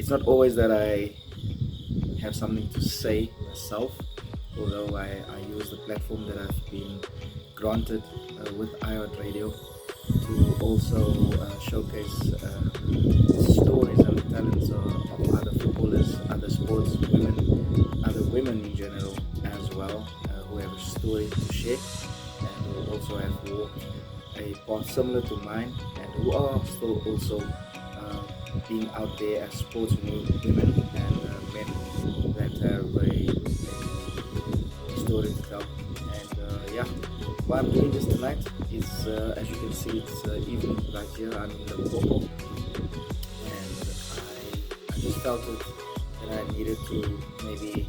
it's not always that I have something to say myself, although I use the platform that I've been granted with iHeart Radio to also showcase stories and the talents of other footballers, other sports women, other women in general as well, who have a story to share and who also have walked a path similar to mine and who are still also being out there as sports women and men that have a story to tell. And yeah, why I'm doing this tonight is, as you can see, it's evening right here. I'm in Limpopo, and I just felt it that I needed to maybe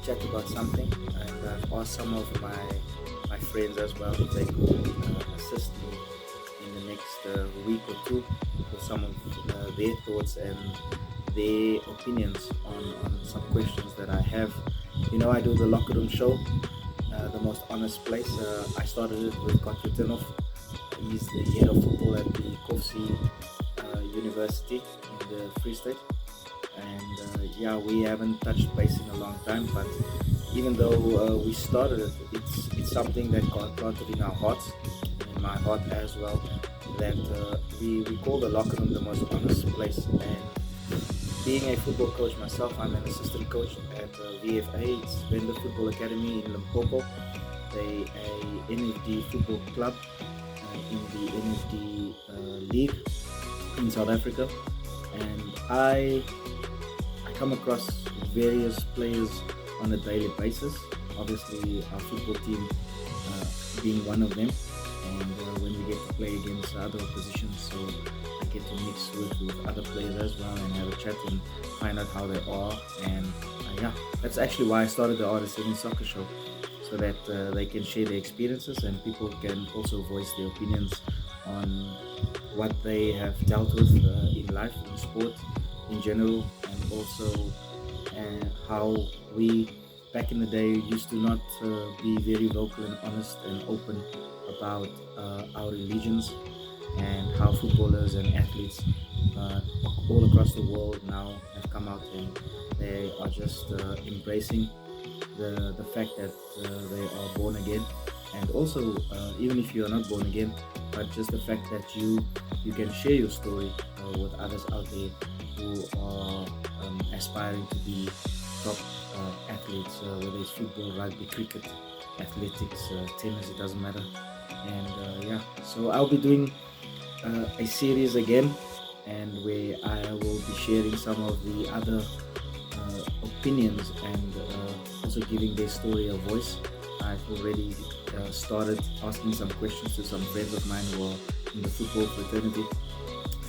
chat about something, and I've asked some of my friends as well if they could assist me in the next week or two with some of their thoughts and their opinions on some questions that I have. You know, I do the Locker Room Show, the most honest place. I started it with Konstantinov. He's the head of football at the Kofi University in the Free State. And yeah, we haven't touched base in a long time, but even though we started it, it's something that got planted in our hearts, in my heart as well, that we call the locker room the most honest place. And being a football coach myself, I'm an assistant coach at VFA, it's Venda Football Academy in Limpopo, a NFD football club in the NFD league in South Africa. And I come across various players on a daily basis, obviously our football team being one of them, and when we get to play against other oppositions, so I get to mix with other players as well and have a chat and find out how they are. And yeah, that's actually why I started the R7 Soccer Show, so that they can share their experiences and people can also voice their opinions on what they have dealt with in life, in sport in general, and also how we back in the day used to not be very vocal and honest and open about our religions, and how footballers and athletes all across the world now have come out and they are just embracing the fact that they are born again. And also even if you are not born again, but just the fact that you can share your story with others out there who are aspiring to be top athletes, whether it's football, rugby, cricket, athletics, tennis, it doesn't matter. And yeah, so I'll be doing a series again, and where I will be sharing some of the other opinions and also giving their story a voice. I've already started asking some questions to some friends of mine who are in the football fraternity,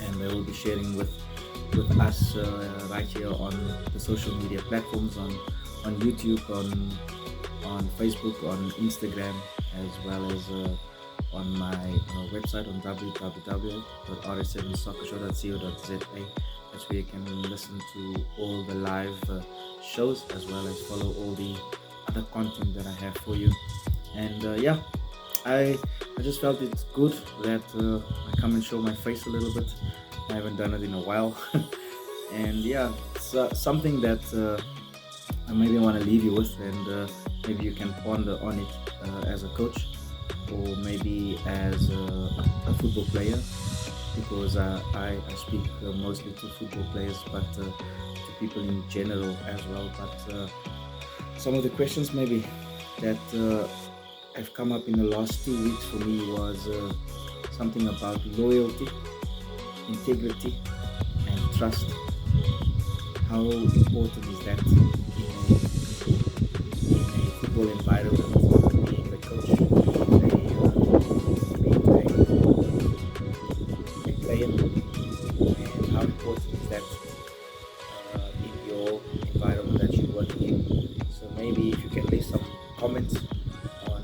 and they will be sharing with us right here on the social media platforms, on YouTube, on Facebook, on Instagram, as well as on my website on www.r7soccershow.co.za. That's where you can listen to all the live shows, as well as follow all the other content that I have for you. And yeah, I just felt it's good that I come and show my face a little bit. I haven't done it in a while. And yeah, it's something that I maybe want to leave you with, and maybe you can ponder on it as a coach, or maybe as a football player, because I speak mostly to football players, but to people in general as well. But some of the questions maybe that have come up in the last 2 weeks for me was something about loyalty, integrity, and trust. How important is that in a football environment, being the coach, being a player, and how important is that in your environment that you're working in? So maybe if you can leave some comments on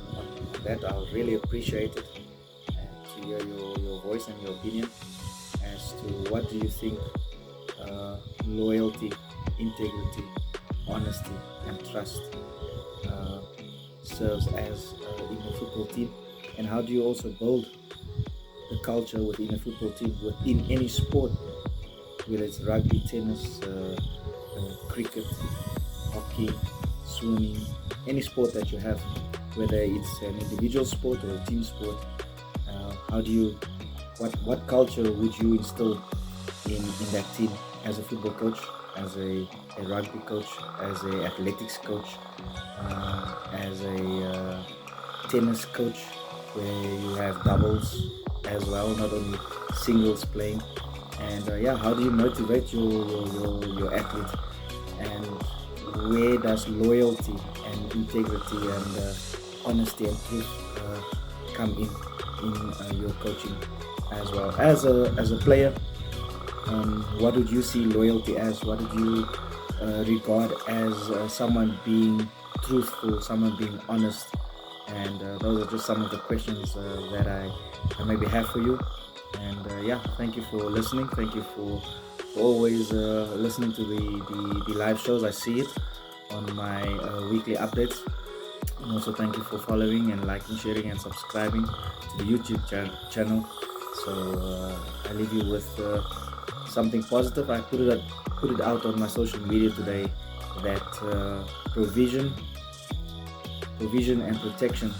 that, I'll really appreciate it, and to hear your voice and your opinion as to what do you think loyalty, integrity, honesty, and trust serves as in a football team, and how do you also build the culture within a football team, within any sport whether it's rugby, tennis, cricket, hockey, swimming, any sport that you have, whether it's an individual sport or a team sport. How do you, what culture would you instill in that team as a football coach, as a rugby coach, as a athletics coach, as a tennis coach, where you have doubles as well, not only singles playing. And yeah, how do you motivate your athlete, and where does loyalty and integrity and honesty and truth come in your coaching as well as a player? What would you see loyalty as? What would you regard as someone being truthful, someone being honest? And those are just some of the questions that I maybe have for you. And yeah, thank you for listening. Thank you for always listening to the live shows. I see it on my weekly updates. And also thank you for following and liking, sharing, and subscribing to the YouTube channel. So I leave you with something positive. I put it out on my social media today that provision and protection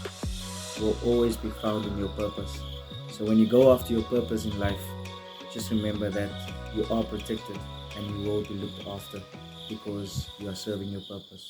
will always be found in your purpose. So when you go after your purpose in life, just remember that you are protected and you will be looked after because you are serving your purpose.